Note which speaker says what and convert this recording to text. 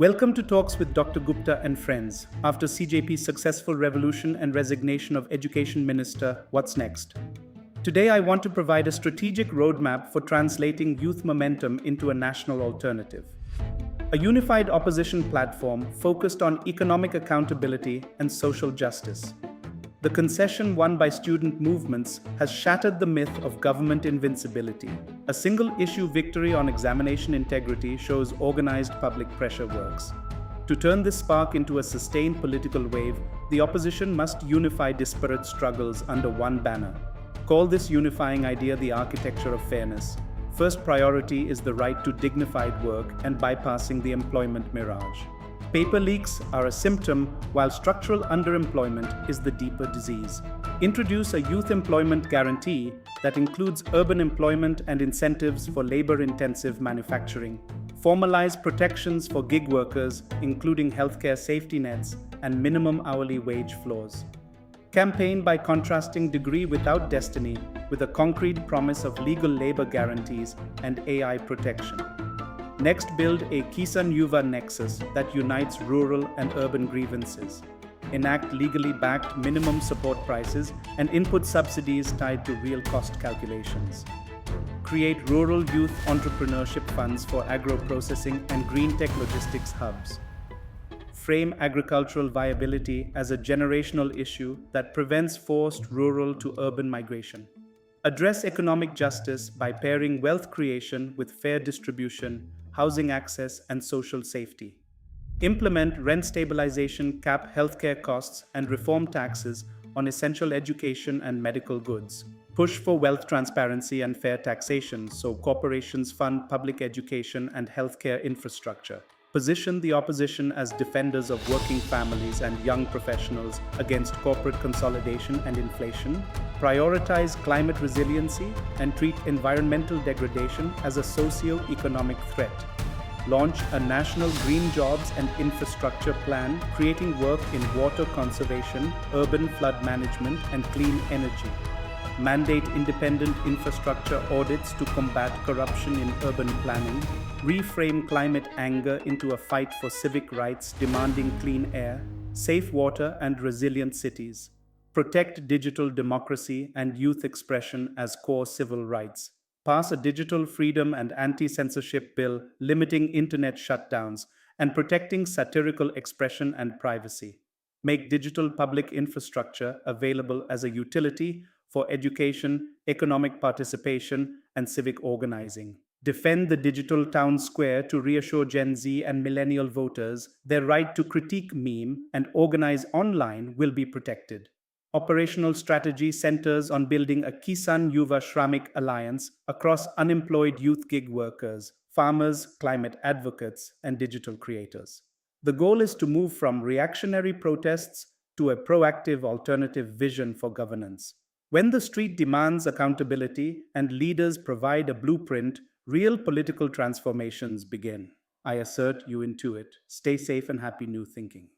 Speaker 1: Welcome to Talks with Dr. Gupta and friends. After CJP's successful revolution and resignation of Education Minister, what's next? Today, I want to provide a strategic roadmap for translating youth momentum into a national alternative. A unified opposition platform focused on economic accountability and social justice. The concession won by student movements has shattered the myth of government invincibility. A single issue victory on examination integrity shows organized public pressure works. To turn this spark into a sustained political wave, the opposition must unify disparate struggles under one banner. Call this unifying idea the architecture of fairness. First priority is the right to dignified work and bypassing the employment mirage. Paper leaks are a symptom, while structural underemployment is the deeper disease. Introduce a youth employment guarantee that includes urban employment and incentives for labor-intensive manufacturing. Formalize protections for gig workers, including healthcare safety nets and minimum hourly wage floors. Campaign by contrasting degree without destiny with a concrete promise of legal labor guarantees and AI protection. Next, build a Kisan Yuva nexus that unites rural and urban grievances. Enact legally backed minimum support prices and input subsidies tied to real cost calculations. Create rural youth entrepreneurship funds for agro-processing and green tech logistics hubs. Frame agricultural viability as a generational issue that prevents forced rural to urban migration. Address economic justice by pairing wealth creation with fair distribution, housing access, and social safety. Implement rent stabilization, cap healthcare costs, and reform taxes on essential education and medical goods. Push for wealth transparency and fair taxation so corporations fund public education and healthcare infrastructure. Position the opposition as defenders of working families and young professionals against corporate consolidation and inflation. Prioritize climate resiliency and treat environmental degradation as a socio-economic threat. Launch a national green jobs and infrastructure plan, creating work in water conservation, urban flood management, and clean energy. Mandate independent infrastructure audits to combat corruption in urban planning. Reframe climate anger into a fight for civic rights, demanding clean air, safe water, and resilient cities. Protect digital democracy and youth expression as core civil rights. Pass a digital freedom and anti-censorship bill limiting internet shutdowns and protecting satirical expression and privacy. Make digital public infrastructure available as a utility for education, economic participation, and civic organizing. Defend the digital town square to reassure Gen Z and millennial voters their right to critique meme and organize online will be protected. Operational strategy centers on building a Kisan Yuva Shramik alliance across unemployed youth gig workers, farmers, climate advocates, and digital creators. The goal is to move from reactionary protests to a proactive alternative vision for governance. When the street demands accountability and leaders provide a blueprint, real political transformations begin. I assert you intuit. Stay safe and happy new thinking.